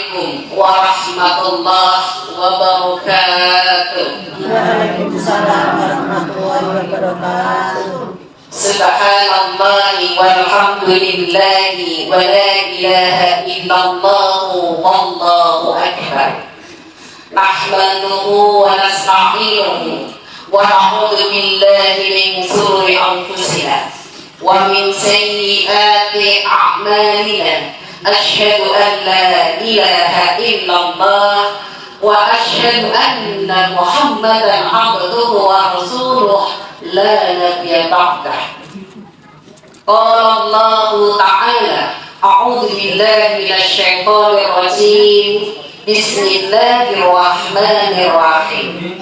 Assalamualaikum warahmatullahi wabarakatuh. Waalaikumsalam warahmatullahi wabarakatuh. Subhanallahi walhamdulillahi wa la ilaha illallah wallahu akbar. Nahmaduhu wa nasta'inuhu wa na'udzu billahi min shururi anfusina wa min sayyiati a'malina. Asyhadu an la ilaha illallah wa asyhadu anna Muhammadan abduhu wa rasuluh la nabiyya ba'dah. Qala Allah ta'ala a'udzu billahi minasy syaithanir rajim. Bismillahirrahmanirrahim.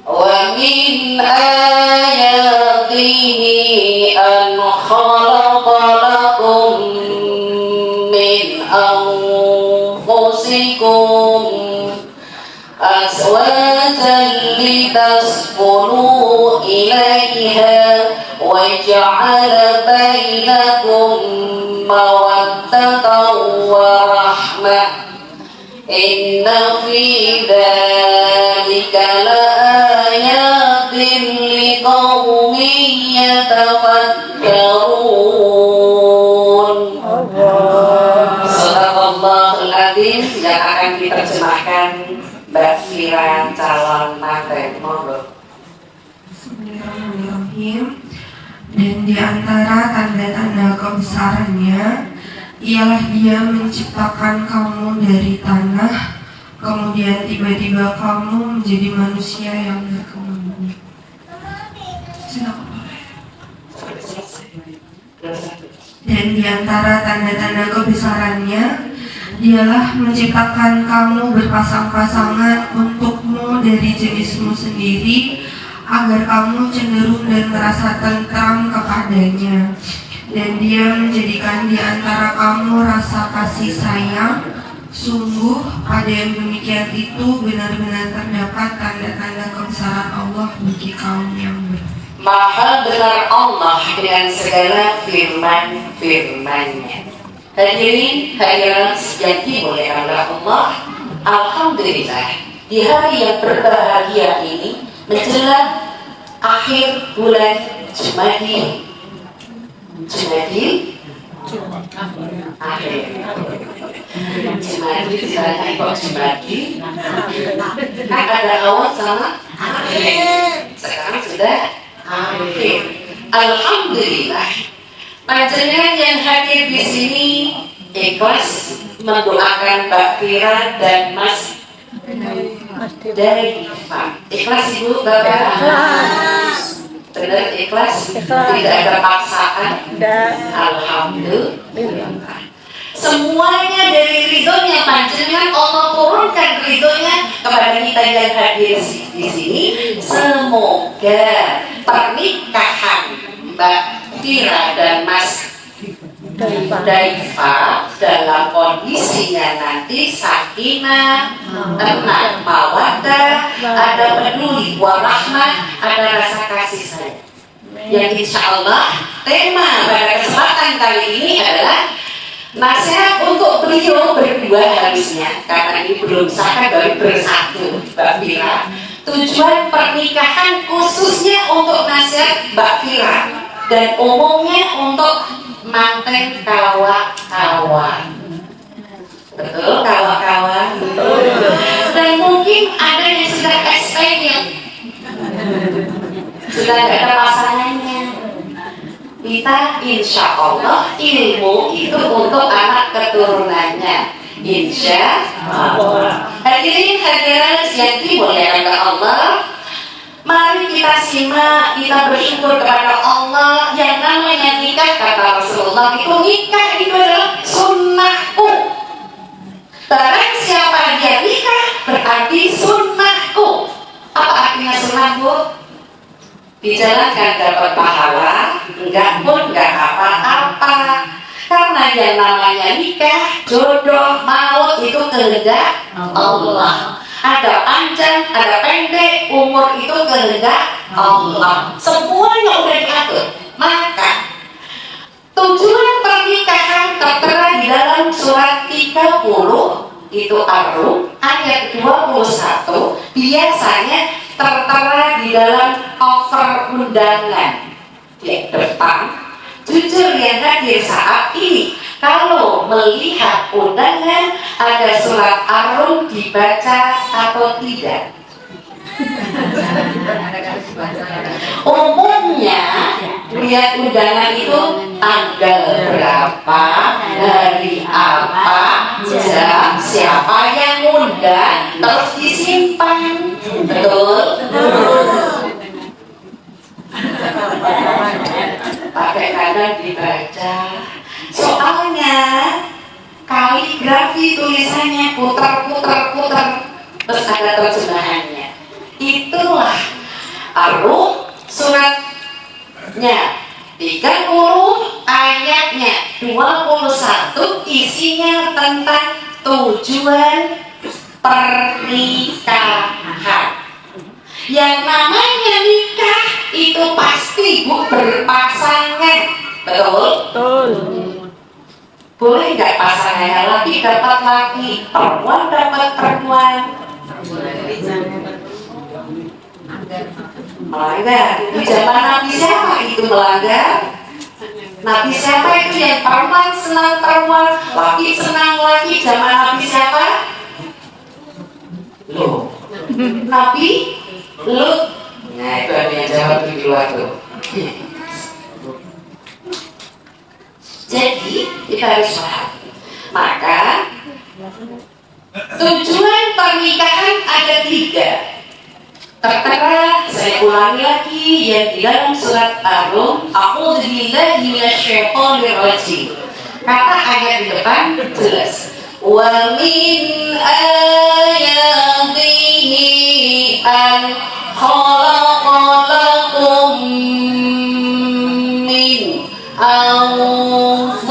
Wa min ayatihi an khalaqa lakum min anfusikum azwajan litaskunu ilaiha wa ja'ala bainakum mawaddatan wa rahmah. Inna fi dzalika laayatin liqaumin yatafakkarun. Shadaqallahul adzim. Yang akan diterjemahkan Mbak Fira calon manten. Monggo. Bismillahirrahmanirrahim. Dan di antara tanda-tanda kebesarannya ialah Dia menciptakan kamu dari tanah, kemudian tiba-tiba kamu menjadi manusia yang berkembang. Dan di antara tanda-tanda kebesarannya ialah menciptakan kamu berpasang-pasangan untukmu dari jenismu sendiri, agar kamu cenderung dan merasa tentram kepadanya. Dan Dia menjadikan di antara kamu rasa kasih sayang. Sungguh pada yang demikian itu benar-benar terdapat tanda-tanda kebesaran Allah bagi kaum yang beriman. Maha benar Allah dengan segala firman-Nya. Hadirin hadirat yang dimuliakan Allah, alhamdulillah di hari yang berbahagia ini menjelang akhir bulan Jumadil akhir Jumadil istilahnya kok Jumadil kan ada awal sama akhir, sekarang sudah akhir. Alhamdulillah panjenengan yang hadir di sini ikhlas mendoakan Mbak Fira dan Mas dari ikhlas Ibu Bapak. Benar ikhlas, tidak ada paksaan. Alhamdulillah. Semuanya dari ridhonya panjenengan, Allah turunkan ridhonya kepada kita yang hadir di sini. Semoga pernikahan Mbak Fira dan Mas Daifa dalam kondisinya nanti sakinah, tenang, mawaddah, ada peduli, warahmah, ada rasa kasih sayang. Yang insya Allah tema pada kesempatan kali ini adalah nasihat untuk beliau berdua harusnya, karena ini belum sah baru bersatu Mbak Fira. Tujuan pernikahan khususnya untuk nasihat Mbak Fira dan umumnya untuk manten kawan-kawan. Betul, kawan-kawan. Dan mungkin ada yang sudah experience, sudah ada pasangannya. Kita insya Allah ilmu itu untuk anak keturunannya, insya Allah. Hadirin hadirat yang dimuliakan Allah, mari kita simak, kita bersyukur kepada Allah. Yang namanya nikah, kata Rasulullah, itu nikah itu adalah sunnahku. Barang siapa dia nikah, berarti sunnahku. Apa artinya sunnahku? Dijalankan dapat pahala, enggak pun enggak apa-apa. Karena yang namanya nikah, jodoh, maut itu kehendak Allah. Ada panjang, ada pendek, umur itu kehendak Allah. Semuanya udah diatur. Maka tujuan pernikahan tertera di dalam surat 3 30 itu Ar-Rum, ayat 21 biasanya tertera di dalam cover undangan di depan. Jujur yang hadir saat ini, kalau melihat undangan ada surat Ar-Rum dibaca atau tidak? Umumnya lihat undangan itu tanggal berapa, hari apa, jam, siapa yang undang, terus disimpan. Betul? Pakai kadang dibaca. Soalnya kaligrafi tulisannya putar, terus ada terjemahannya. Itulah Ar-Rum suratnya 30, ayatnya 21, isinya tentang tujuan pernikahan. Yang namanya nikah itu pasti berpasangan, betul? Betul. Boleh nggak pasangannya laki dapat laki, perempuan dapat perempuan? Melanggar. Di zaman Nabi siapa itu melanggar? Nabi siapa itu yang perempuan senang perempuan, laki senang laki? Zaman Nabi siapa? Loh, Nabi Lut. Nah itu ada yang jawab di luar tuh. Jadi kita harus paham. Maka tujuan pernikahan ada 3. Tertera, saya ulangi lagi yang di dalam surat Ar-Rum, A'udzu billahi minasyaitonir rajim. Kata ayat di depan jelas. Wa min ayatihi an khalaqalakum min anfusikum.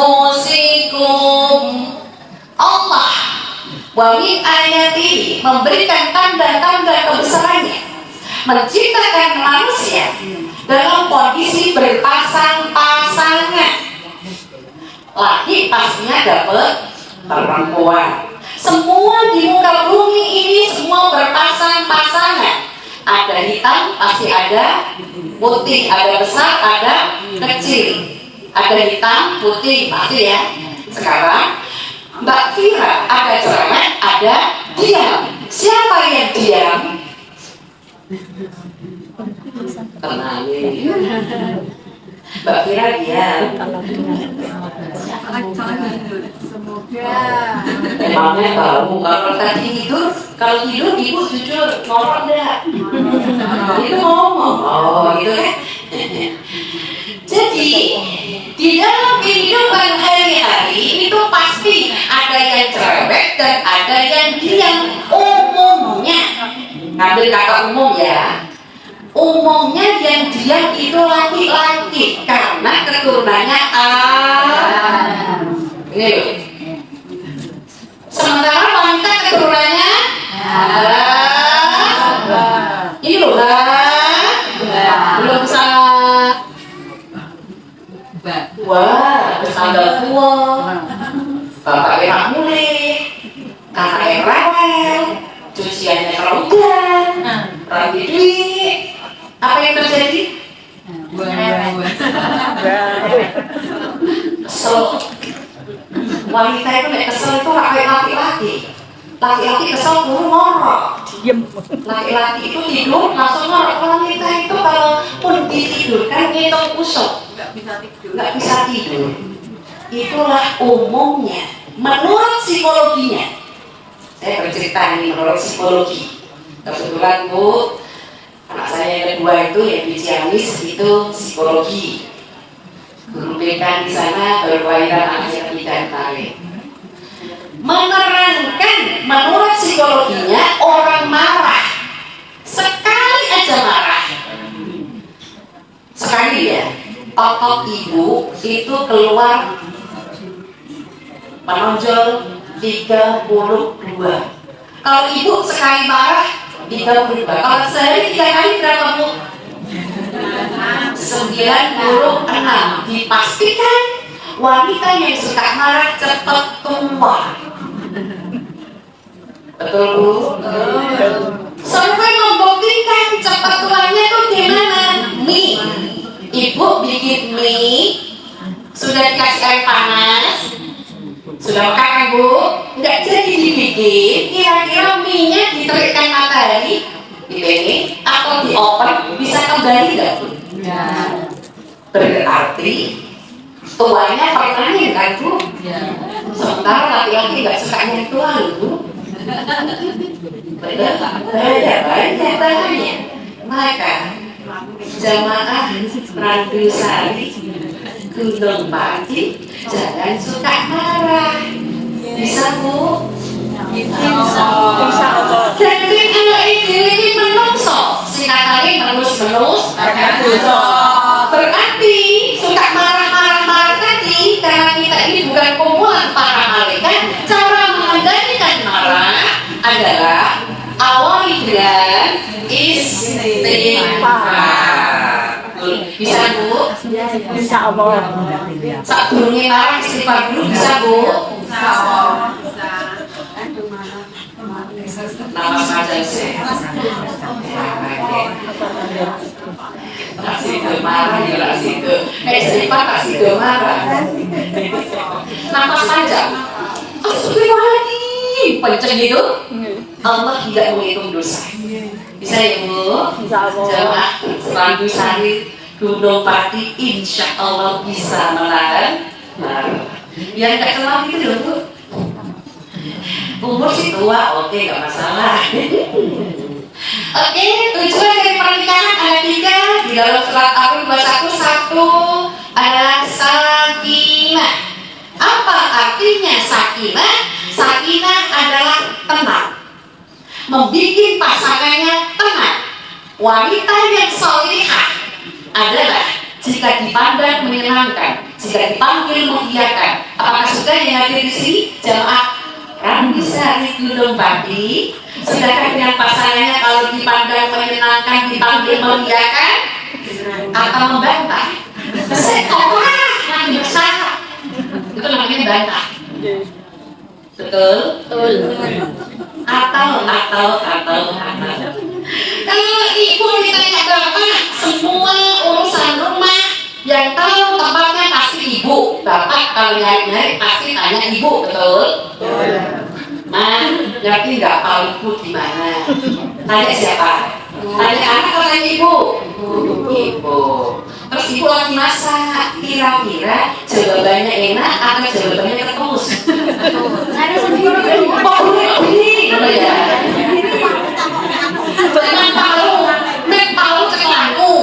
Allah wa min ayatihi memberikan tanda-tanda kebesarannya, menciptakan manusia dalam kondisi berpasang-pasangan. Laki pastinya dapat perempuan. Semua di muka bumi ini semua berpasang-pasangan. Ada hitam, pasti ada putih, ada besar, ada kecil. Ada hitam, putih, pasti ya. Sekarang Mbak Fira ada cerewet, ada diam. Siapa yang diam? Tenangin. Mbak Fira diam. Emangnya tahu kalau tadi tidur, kalau tidur ibu jujur ngorok enggak? Itu ngomong. Oh gitu kan? Jadi di dalam kehidupan hari-hari itu pasti ada yang cerewet dan ada yang diam. Umumnya, ngambil kata umum ya. Umumnya yang diam itu laki-laki karena keturunannya A. Ini loh. Sementara wanita keturunannya A. Ini loh belum bisa. Wah, tanggal tua. Bapak enak mulai, kakak yang rewel, cuciannya kerogan, rapi duit. Apa yang terjadi? Kesel. Wanita itu nek kesel itu laki-laki. Laki-laki kesel dulu ngorok. Laki-laki itu tidur langsung ngorok. Wanita itu kalaupun ditidurkan ngitung usuk, nggak bisa tidur. Itulah umumnya menurut psikologinya. Saya bercerita ini menurut psikologi. Kebetulan Bu, anak saya yang kedua itu yang di Ciamis itu psikologi. Guru BK di sana berkelahiran anak ketiga kali. Menerangkan menurut psikologinya orang marah sekali aja marah, sekali ya, otot ibu itu keluar menonjol 32. Kalau ibu sekali marah 32. Kalau sehari 3 kali berapa Bu? 96. Dipastikan wanita yang suka marah cepat tua. Betul Bu? Sampai membuktikan cepat tuanya tuh gimana? Mie. Ibu bikin mie, sudah dikasih air panas, sudah makan kan Bu? Nggak jadi dibikin, kira-kira mie-nya diterikkan matahari ini atau di oven bisa kembali nggak Bu? Ya. Berarti tuanya pertanyaan kan Bu? Sementara laki-laki nggak suka yang tua Bu. Beda banyak tanya. Maka jamaah Randu Sari Gunung Pati jangan suka marah. Bisa Bu? Insya Allah. Jadi kalau ini menungso singkatannya menus Akan dosa. berarti suka marah tadi karena kita ini bukan kumpulan para malaikat. Cara mengendalikan marah adalah awali dengan istighfar. Bisa Bu? Insya Allah. Saat durungnya marah istighfar dulu bisa Bu? Nama saja sih. Kasih ke marah ya kasih ke istighfar kasih ke marah. Nama saja. Astagfirullahaladzim. Pencet gitu. Allah tidak menghitung dosa. Bisa ya Bu? Insya Allah. Jamaah Randu Sari Gunung Pati insya Allah bisa menahan marah. Yang gak kenal gitu loh Bu. Umur sih tua, oke gak masalah. Oke, tujuan dari pernikahan ada 3 di dalam surat Al-Baqarah 21 adalah sakinah. Apa artinya sakinah? Sakinah adalah tenang, membikin pasangannya tenang. Wanita yang solihah adalah jika dipandang menyenangkan, jika dipanggil mengiyakan. Apakah sudah yang hadir di sini jamaah Randu Sari Gunung Pati? Sudahkah dengan pasangannya kalau dipandang menyenangkan, dipanggil mengiyakan atau membantah? Sekolah lagi besar itu namanya bantah. Betul? Atau kalau ibu ditanya bapak, semua urusan rumah yang tahu tempatnya pasti ibu. Bapak kalau nyari-nyari pasti tanya ibu, betul? Ma, ngerti nggak paluku di mana? Tanya siapa? Tanya anak atau tanya ibu? Ibu. Terus ibu lagi masak, kira-kira jawabannya enak atau jawabannya ketus? Ada sendiri. Ini, ya. Jangan palu cekelangku.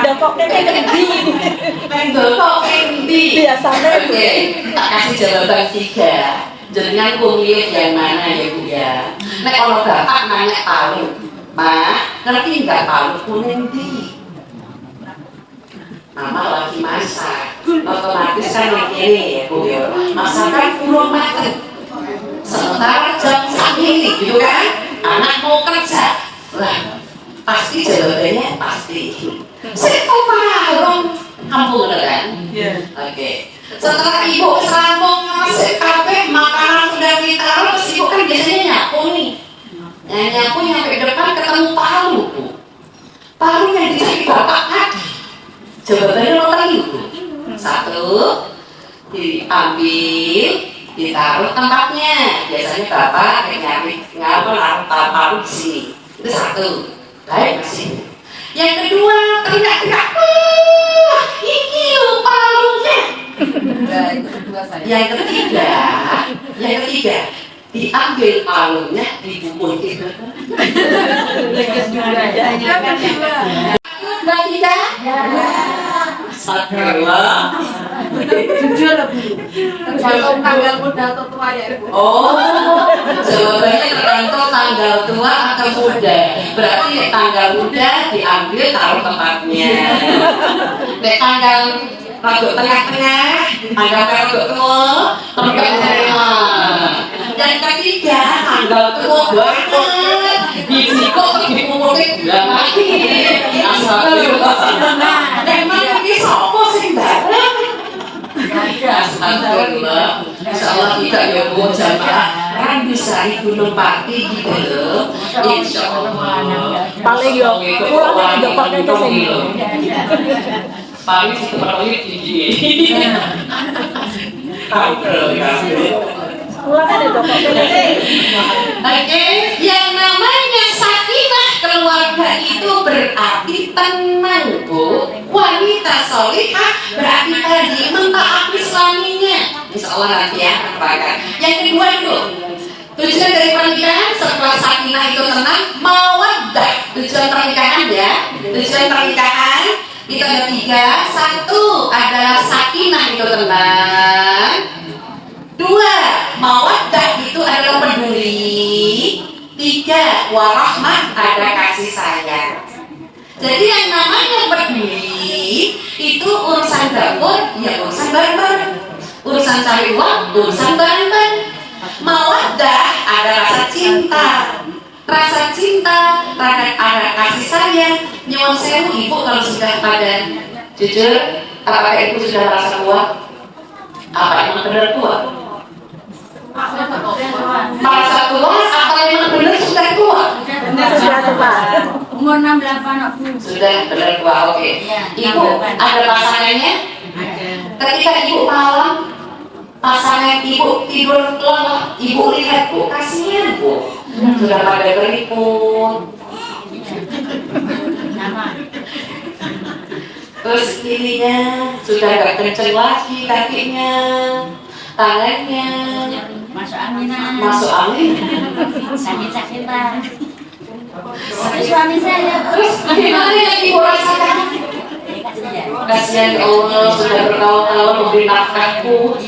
Dapoknya kendi. Mendokok endi. Biasanya. Oke, tak kasih jawaban 3. Jenengan kumilih yang mana ya Bu ya? Nek kalau bapak nanya palu, Ma, ngerti nggak palu kuning di? Mama lagi masak, otomatis kan yang ini ya Bu ya. Masakan kurang mateng. Sementara jam segini gitu kan, anak mau kerja, lah pasti jawabannya pasti. Saya parong, kampung kan? Oke. Setelah ibu sambung ngasih kabeh makanan sudah ditaruh, terus ibu kan biasanya nyapu nih. Nyapu nyampe depan ketemu palu Bu. Palu yang dicari bapak tadi. Jawabannya lo tadi Bu. 1 diambil, ditaruh tempatnya. Biasanya bapak nyari naruh palu di sini. Itu 1. Baik masih. Yang kedua teriak-teriak, wah ini lo palunya. Yang ketiga diambil palunya dibungkus itu. Mbak Tika? Astagfirullah. Jujur lah Bu. Tergantung tanggal muda atau tua ya Bu. Oh, jawabannya tergantung tanggal tua atau muda. Berarti tanggal muda diambil taruh tempatnya. Tanggal rambut tengah-tengah, tanggal rambut tua, rambut tengah. Dan ketiga, tanggal tua banget. Biji kok dipukul bilang lagi. Astagfirullah. Memang ini sopo sing bareng? Alhamdulillah. Insyaallah kita ya Bu jamaah Randusari Gunung Pati gitu loh. Insyaallah. Paling yo pulang juga pakai ke sini. Paling itu paling tinggi. Pulang ada juga pakai ke sini. Oke, yang namanya sakinah keluarga itu berarti tenang Bu. Wanita solihah berarti tadi mentaati suaminya. Insya Allah nanti ya akan. Yang kedua dulu, tujuan dari pernikahan setelah sakinah itu tenang, mawaddah. Tujuan pernikahan ya, tujuan pernikahan itu ada 3. 1 adalah sakinah itu tenang. 2 mawaddah itu adalah peduli. 3 warahmah ada kasih sayang. Jadi yang namanya peduli itu urusan dapur ya urusan bareng-bareng, urusan cari uang urusan bareng-bareng. Mawaddah ada rasa cinta, ada kasih sayang. Nyuwun sewu ibu kalau sudah pada jujur, apakah ibu sudah merasa kuat? Apa emang benar kuat? Merasa tua, apa memang benar sudah tua? Sudah tua. Umur 68 aku. Sudah benar tua, oke. Ibu ada pasangannya? Ketika ibu malam, pasangan ibu tidur lelap, ibu lihat Bu, kasihan Bu, sudah pada keriput. Terus ininya sudah gak kenceng lagi kakinya, tangannya. Masuk angin. Masuk angin. Sakit-sakitan. Suami saya. Terus gimana yang ibu rasakan? Kasihan ya Allah, sudah bertahun-tahun memberi nafkahku.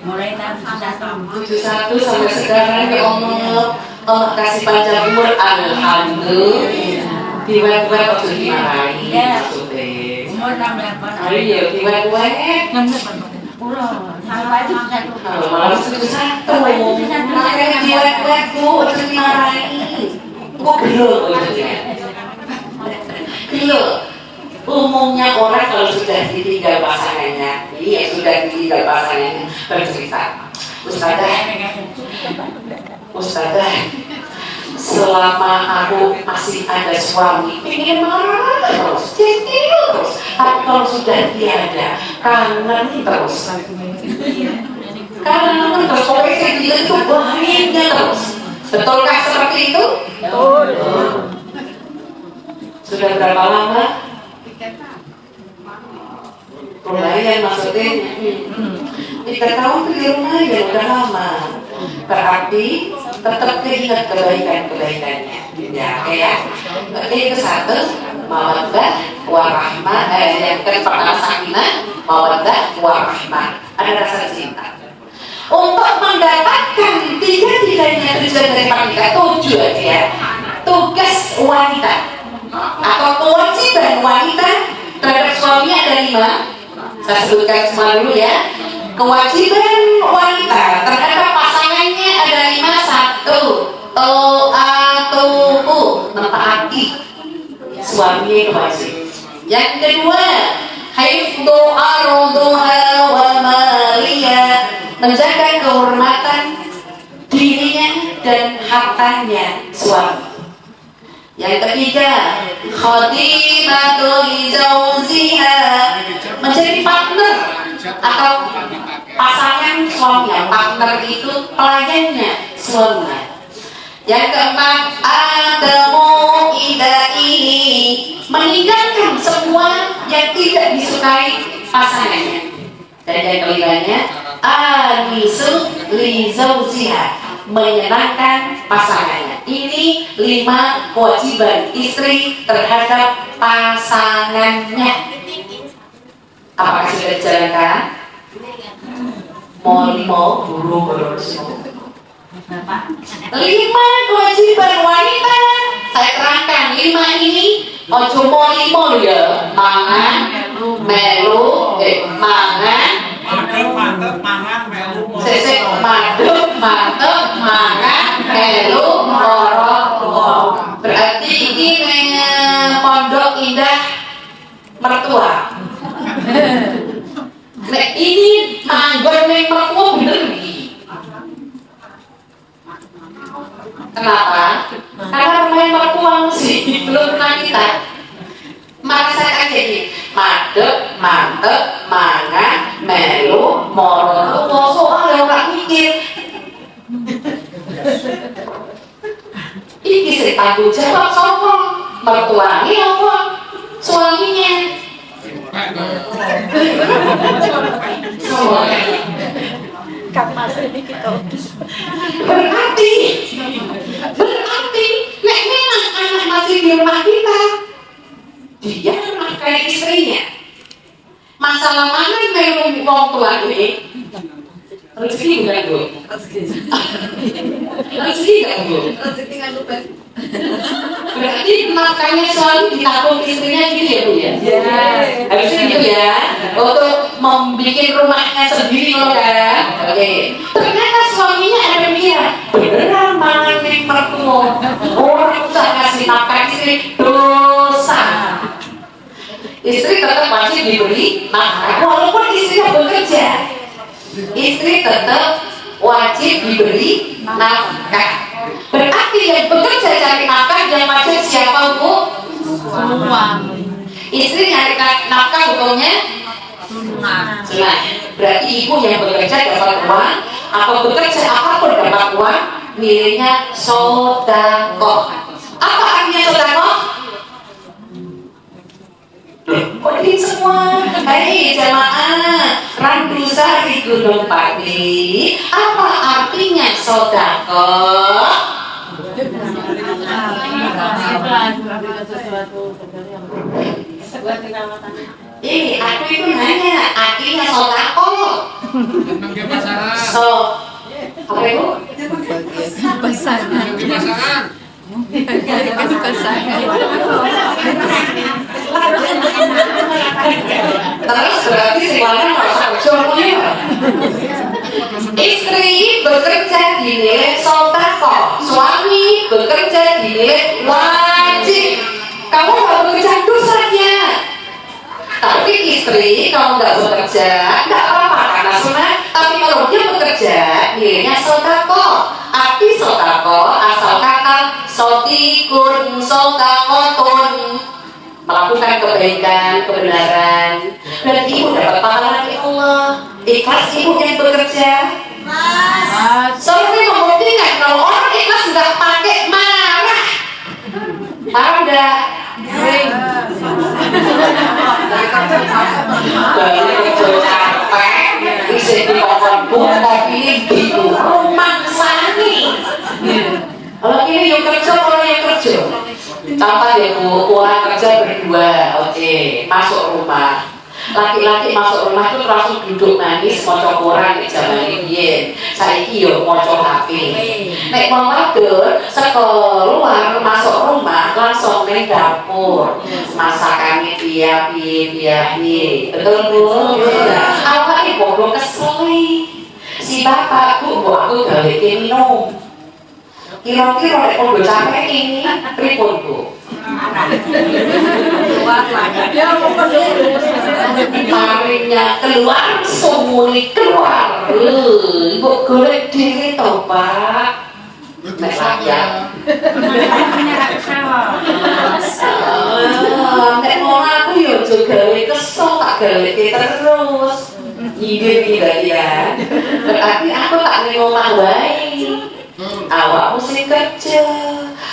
Mulai tahun 71 sampai sekarang ya Allah, Allah kasih panjang umur, alhamdulillah. Tiba-tiba waktu dimarahi maksudnya. umur 68. Hari ya tiba-tiba Sampai 71. kalau malah 71 makanya tiba-tiba waktu dimarahi. Kok gelo gelo. Umumnya orang kalau sudah ditinggal pasangannya, ini yang sudah ditinggal pasangannya bercerita, Ustazah, selama aku masih ada suami, ingin marah terus, terus. Tapi kalau sudah tiada, kangen terus. Kangen terus, pokoknya dia itu bahagia terus. Betulkah seperti itu? Betul. Sudah berapa lama? Lumayan maksudnya 3 tahun di rumah ya udah lama. Berarti tetap keingat kebaikannya. Ya, ya. Itu 1 mawaddah warahmah. Yang pertama sakinah, mawaddah warahmah. Ada rasa cinta. Untuk mendapatkan 3-tiganya tujuan dari pernikahan, 7 ya. Tugas wanita atau kewajiban wanita terhadap suaminya ada 5. Saya sebutkan semua dulu ya. Kewajiban wanita terhadap pasangannya ada 5. 1 ta'atuhu, mentaati suaminya itu wajib. Yang kedua, hifdzu arduha wa maliyah, menjaga kehormatan dirinya dan hartanya suami. Yang ketiga, khadimatul zawziha, menjadi partner atau pasangan suami. Partner itu pelayannya suami. Yang keempat, adamu idaihi, meninggalkan semua yang tidak disukai pasangannya. Dan yang kelimanya, anisu li zawziha, menyenangkan pasangannya. Ini 5 kewajiban istri terhadap pasangannya. Apakah sudah dijalankan? Mau buru-buru semua. 5 kewajiban wanita. Saya terangkan 5 ini. Ojo mau ya. Mangan, melu, mangan. Sesek madep, mangan, melu, moro. Berarti ini pondok indah mertua. Ini manggon Kenapa? Karena pemain mertua sih belum pernah kita merasakan jadi madep, mantep, mangan, melu, moro, soal orang mikir. Iki sih tanggung jawab sopo mertuanya apa suaminya. Kang Mas ini kita Berarti nek memang anak masih di rumah kita, dia menafkahi istrinya. Masalah mana yang wong tua ini? Rezeki bukan bu? Rezeki nggak bu? Rezeki nggak lupa. Berarti nafkahnya suami ditanggung istrinya gitu ya bu ya? Harusnya gitu ya. Untuk membuat rumahnya sendiri loh kan? Oke. Ternyata suaminya ada pikiran, beneran mangan nih mertua. Orang usah ngasih nafkah istri dosa. Istri tetap masih diberi nafkah walaupun istrinya bekerja. Istri tetap wajib diberi nafkah. Berarti yang bekerja cari nafkah yang wajib siapa bu? Suami. Istri nyari nafkah hukumnya sunnah. Berarti ibu yang bekerja dapat uang, atau bekerja apapun dapat uang, nilainya sodakoh. Apa artinya sodakoh? Kok ini semua? Hei jamaah, Randusari Gunung Pati. Apa artinya sodakoh? Aku itu nanya, artinya sodakoh. So, apa itu? Pasangan. Terus berarti semuanya merasa berjumlah. Istri bekerja dinilai sodakoh, suami bekerja dinilai wajib. Kamu nggak bekerja dosanya. Tapi istri kalau nggak bekerja nggak apa-apa karena sunat. Tapi kalau dia bekerja nilainya sodakoh. Arti sodakoh asal kata sotikun sodakotun, melakukan kebaikan, kebenaran, dan ibu dapat pahala dari Allah. Ikhlas ibu yang bekerja. Soalnya membuktikan kalau orang ikhlas nggak pakai marah. Marah udah sering. Dari kerja capek, bisa dipotong tapi itu rumah sani. Kalau ini yang kerja, orang yang kerja. Contoh ya bu, orang kerja berdua, oke, masuk rumah. Laki-laki masuk rumah itu langsung duduk manis, moco koran di zaman ini. Saiki yo moco HP. Nek mau wadur, sekeluar masuk rumah langsung ke dapur. Masakannya piye, betul bu? Awak ibu bodoh kesel. Si bapak bu aku gawe minum. Kira-kira nek podo capek ini pripun bu? Taringnya keluar, sumuli keluar. Ibu golek diri toh pak. Nek saya. Nek mau aku yo juga kesel tak gawe terus. Ide ya. Berarti aku tak ngomong wae. Awakmu sing kerja,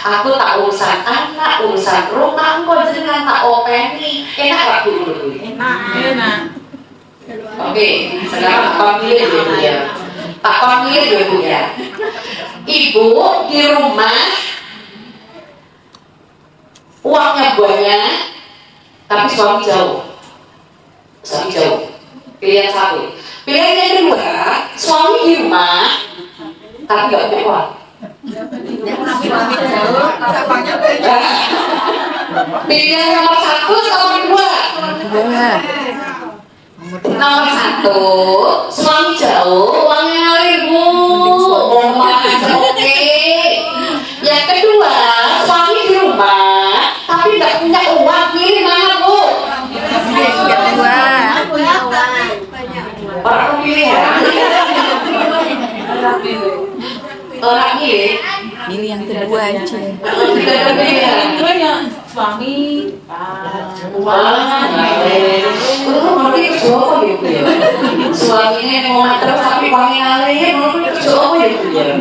aku tak urusan anak, urusan rumah, engko jenengan tak openi. Enak gak dulu? Enak. Oke, sekarang tak pilih ya Bu ya. Tak pilih ya Bu ya. Ibu di rumah uangnya banyak, tapi suami jauh. Pilihan satu. Pilihan yang kedua, suami di rumah tapi nggak punya uang. Pilihan nomor satu atau nomor dua? Nomor satu, suami jauh, uangnya ngalir bu, oke. Yang kedua, suami di rumah tapi nggak punya uang, pilih mana bu? Orang pilih ya. orang milih. Milih yang kedua aja. Kedua yang suami, suaminya mau terus tapi wangi alih, menurut kerja apa ya bu ya?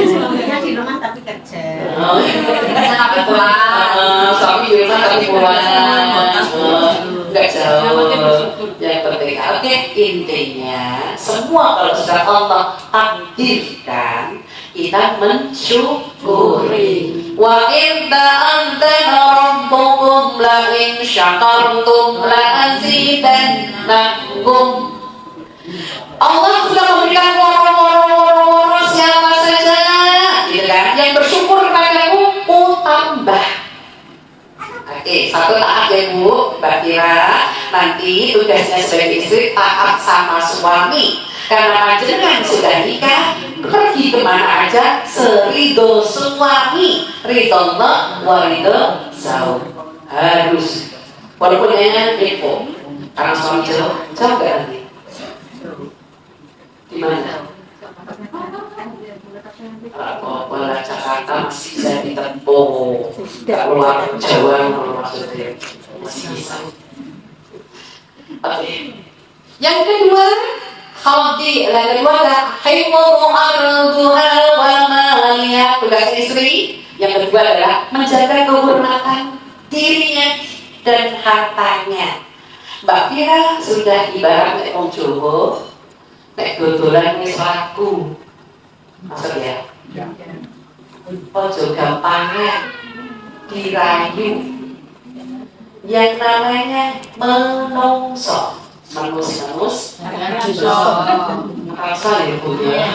Suaminya di rumah tapi kerja. Tapi pulang, suami di rumah tapi pulang, nggak jauh. Yang penting, oke, intinya semua kalau sudah Allah takdirkan, kita mensyukuri. Wa idza antana rabbukum la in syakartum la azidannakum. Allah sudah memberikan woro-woro siapa saja, gitu kan? Yang bersyukur kepadaku, ku tambah. Oke, satu taat ya Bu, Mbak Kira. Nanti tugasnya sebagai istri taat sama suami. Karena panjenengan sudah nikah, pergi kemana aja serido suami, ridho Allah wa ridho zauj. Harus, walaupun hanya info, karena suami jauh gak nanti? Di mana? Bola Jakarta masih bisa ditempuh, nggak keluar Jawa maksudnya masih bisa. Oke. Yang kedua, yang kedua adalah hifdzu arduha wa maliha, tugas istri. Yang kedua adalah menjaga kehormatan dirinya dan hartanya. Mbak Fira sudah ibarat nek wong Jawa, nek dodolan wis laku. Maksud ya? Ojo gampangan dirayu. Yang namanya menungso, menus kerasa ya Bu ya.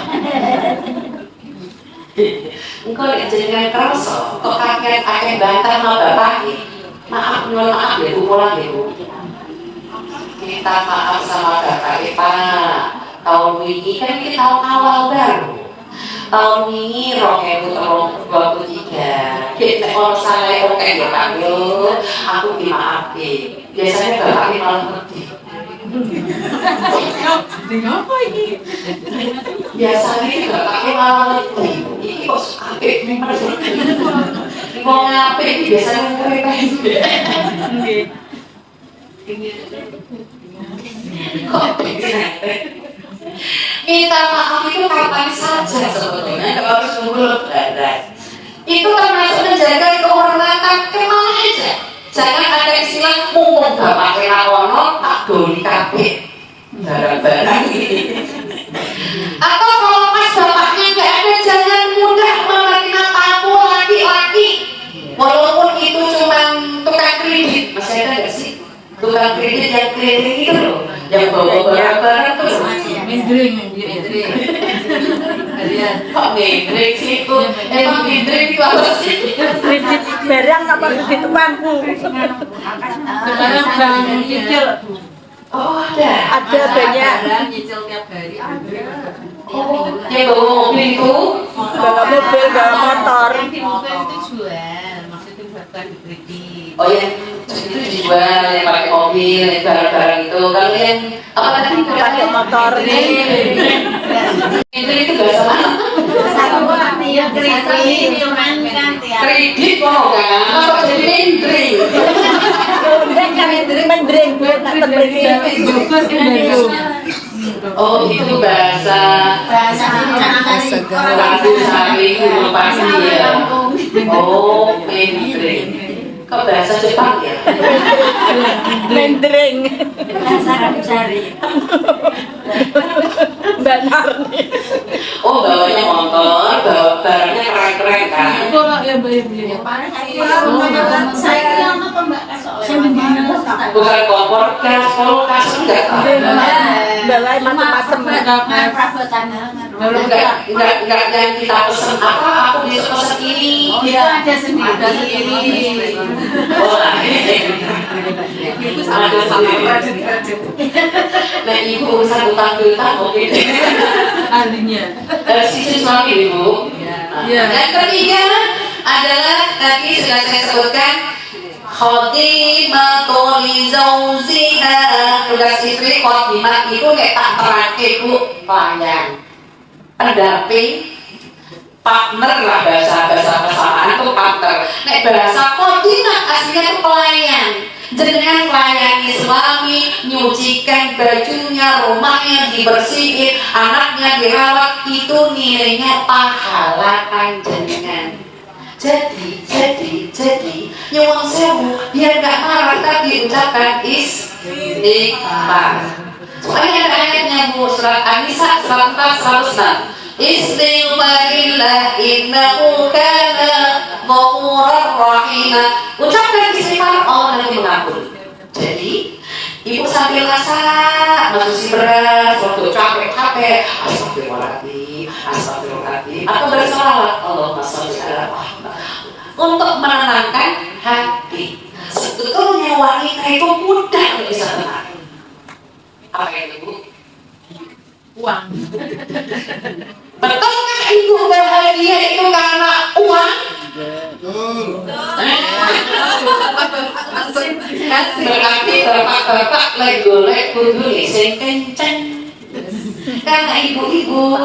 Engkau lihat jenengan kerasa, kok kakek bantah sama bapak ini. Maaf, nyuwun maaf ya Bu, pulang ya Bu. Kita maaf sama bapak Pak. Tahun ini kan kita tahun awal baru. Tahun ini 2023. Kita kalau salah oke ya Pak yo, aku dimaafin. Biasanya bapak ini malah ngerti. Apa ini? Biasanya bapak ini malah ngerti. Ini kok apik. Mau ngapik biasanya ngerti. Kok begini? Minta maaf itu kapan saja sebetulnya, kalau harus nunggu lebaran. Itu termasuk menjaga kehormatan kemana aja. Jangan ada istilah mumpung bapak kena ono tak doli kabeh barang-barang ini. Atau kalau pas bapaknya nggak ada, jangan mudah menerima tamu laki-laki. Walaupun itu cuma tukang kredit, masih ada nggak sih? Tukang kredit yang keliling itu loh, yang bawa barang-barang tuh. Mendring. Kok mendring sih Bu? Emang mendring itu apa sih? Kredit barang apa kredit uangku? Sekarang bank cicil. Oh ada. Ada banyak. Nyicil tiap hari. Oh, yang bawa mobil itu? Bawa mobil, bawa motor. Yang di mobil itu jual, maksudnya bukan di kredit. Oh yang itu dijual, yang pakai mobil, yang barang-barang itu. Kalau yang apa tadi? Pakai motor. Mendring itu bahasa mana? Satu arti yang kredit, kan tiap. Kredit kok kan? Kok jadi mendring? Mendring, buat tak terbeli. Oh itu bahasa Sari Gunung Pasti ya. Oh mendring. Kok bahasa Jepang ya? Mendring. Mbak Narni. Oh bawanya motor, bawa barangnya keren-keren kan? Kalau ya bayar. Saya untuk pembakar soalnya. Bukan kompor gas, kulkas enggak kan? Bawa macam-macam. Enggak yang kita pesen apa, aku bisa pesen ini. Itu ada sendiri. Oh, ada sendiri. Nah, ibu urusan utang-utang oke deh. Ahlinya. Dari sisi suami ibu. Yang ketiga adalah tadi sudah saya sebutkan khadimatul zaujiha. Tugas istri khadimah itu kayak tak terakhir Bu, pelayan, pendamping, partner lah, bahasa kesamaan itu partner. Nek bahasa koordinat aslinya itu pelayan. Jenengan melayani suami, nyucikan bajunya, rumahnya dibersihin, anaknya dirawat, itu nilainya pahala panjenengan. Jadi nyuwun sewu biar gak marah tadi ucapkan istighfar. Soalnya ada ayatnya Bu, surat An-Nisa 104-106. Istighfarillah innahu kana ghafurar rahima. Ucapkan istighfar, Allah nanti mengampuni. Jadi ibu sambil masak, masuki beras, waktu capek-capek, astagfirullahaladzim, atau bersolawat, Allahumma sholli ala Muhammad, untuk menenangkan hati. Sebetulnya wanita itu mudah untuk bisa tenang. Apa itu Bu? Uang. Betulkah ibu bahagia itu karena uang? Berarti bapak-bapak lagi golek kudu sing kenceng. Karena ibu-ibu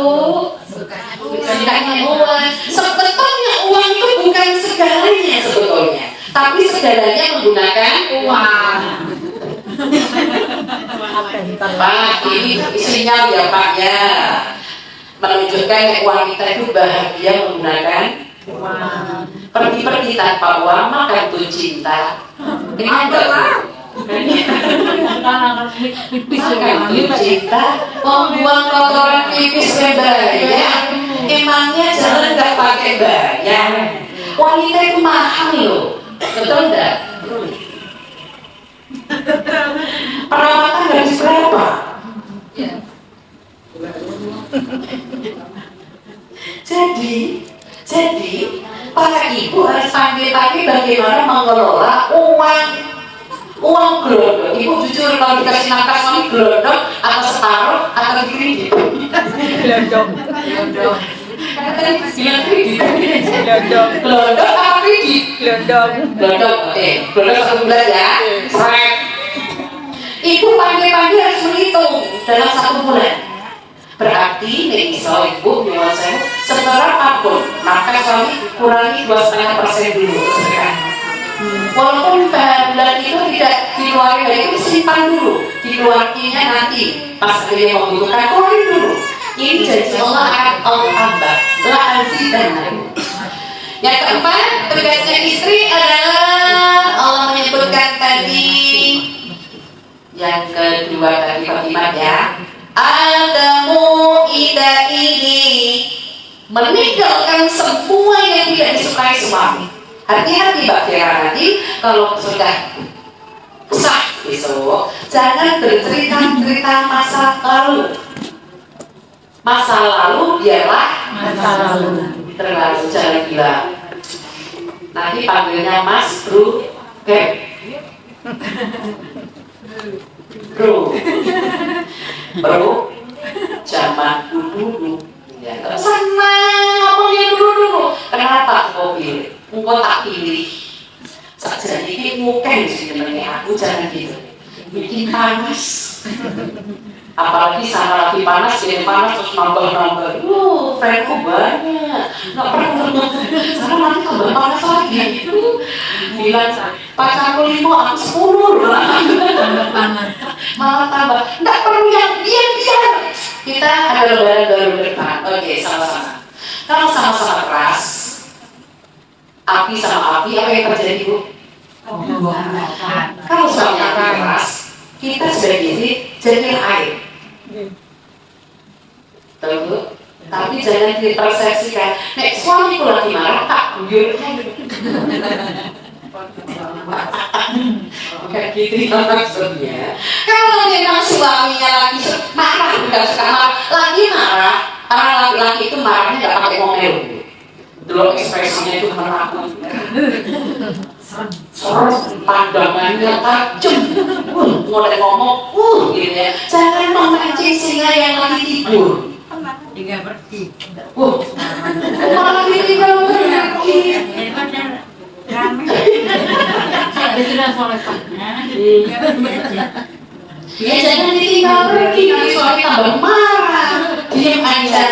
sukanya uang. Sebetulnya uang itu bukan segalanya sebetulnya, tapi segalanya menggunakan uang. Pak, ini sinyal ya Pak ya, menunjukkan wanita itu bahagia menggunakan uang. Pergi-pergi tanpa uang makan tuh cinta. Ini enggak makan tuh cinta, membuang kotoran pipis berbayar. Emangnya jalan nggak pakai bayar? Wanita itu mahal loh, betul nggak? Perawatan habis berapa? Jadi para ibu harus pandai-pandai bagaimana mengelola uang gelondong. Ibu jujur kalau dikasih nafkah suami gelondong atau separuh atau kredit? Gelondong. Karena tadi bilang kredit. Gelondong atau kredit? Gelondong. Oke, gelondong 1 bulan ya. Seret. Ibu pandai-pandai harus menghitung dalam 1 bulan. Berarti nih iso ibu nyuwun sewu seberapa pun maka suami kurangi 2,5% dulu sekarang. Walaupun bulan itu tidak dikeluarkan dari itu, simpan dulu, dikeluarkannya nanti pas dia membutuhkan, keluarin dulu. Ini janji Allah akan Allah tambah la azidannakum. Yang keempat, tugasnya istri adalah Allah menyebutkan tadi. Yang kedua tadi Fatimah ya, Adamu idaihi, meninggalkan semua yang tidak disukai suami. Hati-hati Mbak Fira nanti kalau sudah sah besok, jangan bercerita-cerita masa lalu. Masa lalu biarlah masa lalu. Terlalu jangan bilang. Nanti panggilnya Mas Bro, Bro, zaman dulu ya, sama apa dia dulu. Kenapa kau pilih? Engkau tak pilih. Saja ini mungkin sih temennya aku jangan gitu. Bikin panas. Apalagi sama lagi panas, jadi panas terus nambah. Friendku banyak. Nggak pernah. Sekarang nanti tambah panas lagi. Bilang pacarku 5, aku 10 loh. Malah tambah. Nggak perlu yang biar. Kita ada lebaran baru depan. Oke, sama-sama. Kalau sama-sama keras, api sama api, apa yang terjadi Bu? Kalau sama keras, kita sebagai istri jadi air. Tahu? Tapi jangan dipersepsikan. Nek suamiku lagi marah, tak guyur. Kayak gitu maksudnya. Kalau memang suaminya lagi marah, bukan suka marah, lagi marah. Karena laki-laki itu marahnya nggak pakai ngomel. Dulu ekspresinya itu menakutkan. Pandangannya tajam, mulai ngomong, gitu ya. Jangan memancing singa yang lagi tidur. Tiga pergi. Malah ditinggal pergi. Ya jangan ditinggal pergi, suami tambah marah. Diam aja.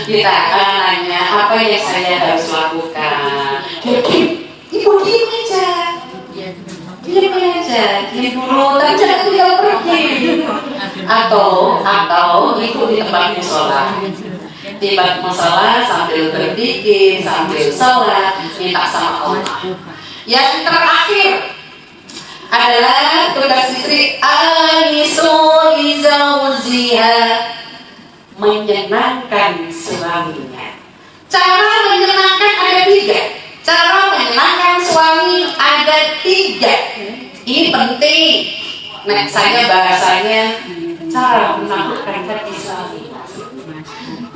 Kita nanya apa yang saya harus lakukan. Jadi ibu diam aja. Diam aja, diam dulu, tapi jangan tinggal pergi. Atau ikut di tempat musola. Di tempat musola sambil berzikir, sambil sholat, minta sama Allah. Yang terakhir adalah tugas istri anisul izauziha, menyenangkan suaminya. Cara menyenangkan ada 3. Cara menyenangkan suami ada 3. Ini penting. Nah, saya bahasanya cara menaklukkan hati suami.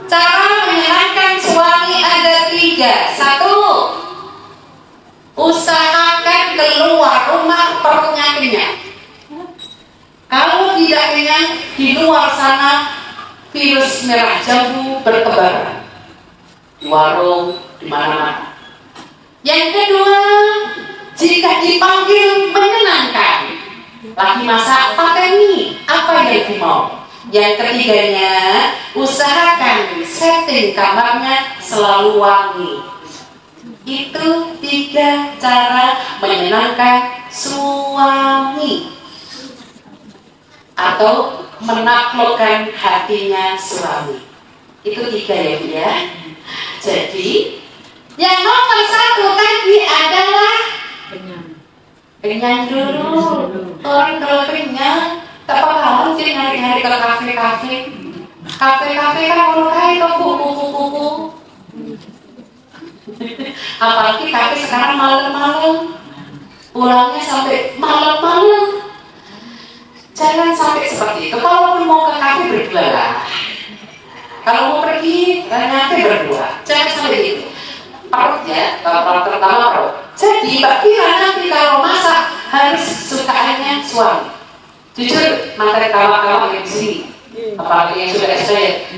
Cara menyenangkan suami ada 3. 1. Usahakan keluar rumah perutnya kenyang. Kalau tidak kenyang, di luar sana virus merah jambu bertebaran di warung, di mana-mana. Yang kedua, jika dipanggil menyenangkan, lagi masak pakai mie, apa yang dimau. Yang ketiganya, usahakan setting kamarnya selalu wangi. Itu 3 cara menyenangkan suami atau menaklukkan hatinya suami. Itu 3 ya Bu ya. Jadi yang nomor 1 tadi adalah kenyang dulu. Orang kalau kenyang tak apa-apa sih nyari-nyari ke kafe-kafe. Kafe-kafe kan kalau kayak kuku-kuku. Apalagi kafe sekarang malam-malam, pulangnya sampai malam-malam. Jangan sampai seperti itu. Kalau mau ke kafe berdua lah. Kalau mau pergi nanti berdua. Jangan sampai itu. Perut ya, kalau terutama perut. Jadi Mbak Kira nanti kalau masak harus sukaannya suami. Jujur mantan kawan-kawan yang di sini, apalagi yang sudah SD,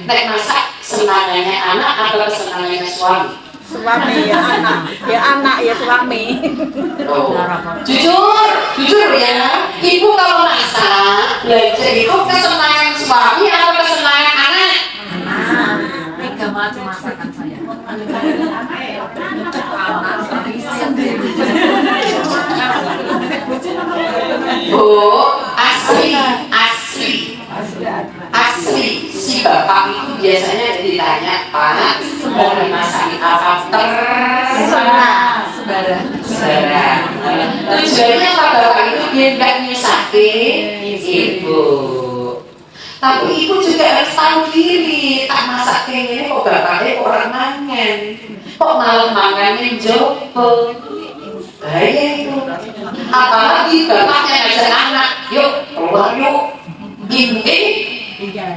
nek masak senangannya anak atau kesenangannya suami? Suami ya anak ya suami. Oh. Jujur ya, ibu kalau masak belajar itu kesenangan suami atau kesenangan anak? Tiga macam masakan saya. Oh, asli. Si bapak itu biasanya ditanya, Pak, mau dimasakin apa? Terserah. Saudara. Tujuannya Pak bapak itu biar nggak nyusahin ibu. Tapi ibu juga harus tahu diri, tak masak kayak gini kok bapaknya kok orang mangan, kok malah mangannya jopo. Bahaya itu. Apalagi bapaknya ngajak anak, yuk keluar yuk. Tidak.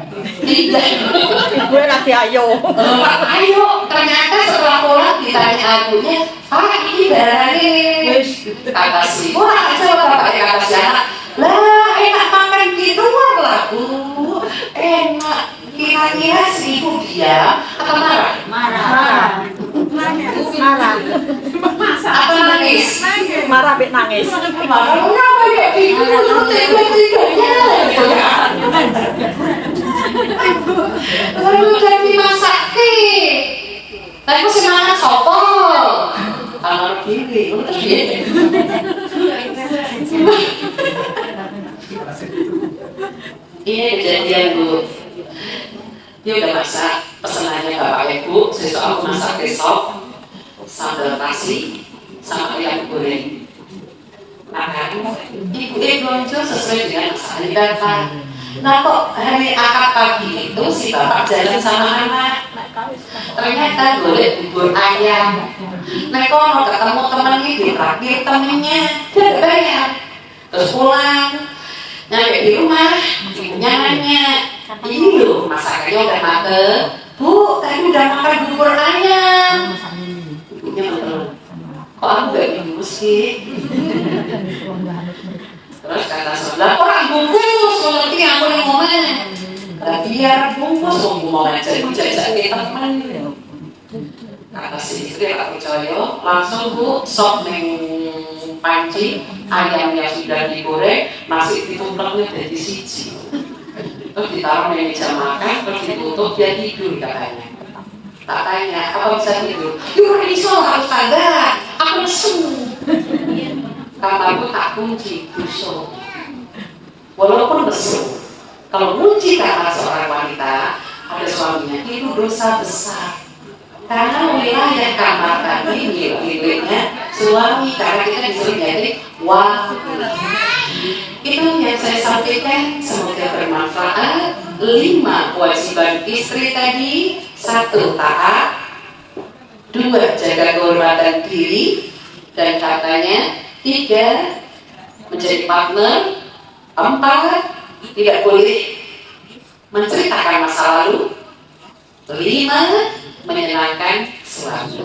Gue nanti ayo. Ayo, ternyata setelah pulang ditanya abunya, Pak ini barangnya. Kata si ibu, aja bapaknya kata si anak, lah enak makan di luar lah Bu. Enak. Kira-kira si ibu diam atau marah? Marah. Atau nangis? Marah bet nangis. Marah kenapa ya? Ibu tiga-tiganya. Lalu jadi masak tapi semangat sopo. Kalau gini, terus dia. Ini kejadian Bu. Dia udah masak pesenannya bapaknya Bu, besok aku masak besok sambal nasi sama ayam goreng. Makan ibu belanja sesuai dengan masakan bapak. Nah kok hari akad pagi itu si bapak jalan sama anak, ternyata golek bubur ayam. Nah kok mau ketemu temennya di traktir temennya, dia bayar. Terus pulang, nyampe di rumah, ibunya nanya, ini loh masakannya udah mateng. Bu, tadi udah makan bubur ayam. Ibunya betul. Kok aku gak minum sih? Terus kata sebelah, orang bungkus, ngerti aku yang ngomong. Kata biar bungkus, mau ngajak jajak teman. Kata si istri tak percaya, langsung Bu, sop neng panci, ayam yang sudah digoreng, masih ditumpuknya jadi siji. Terus ditaruh di meja makan, terus ditutup, dia tidur katanya. Tak tanya, apa bisa begitu? Yuk iso harus sadar, aku nesu. Kataku tak kunci dosa. Walaupun nesu, kalau kunci kata seorang wanita ada suaminya itu dosa besar. Karena wilayah kamar tadi miliknya suami, karena kita disuruh jadi wakil. Itu yang saya sampaikan, semoga bermanfaat. 5 kewajiban istri tadi: 1 taat, 2 jaga kehormatan diri dan katanya, 3 menjadi partner, 4 tidak boleh menceritakan masa lalu, 5 menyenangkan suami.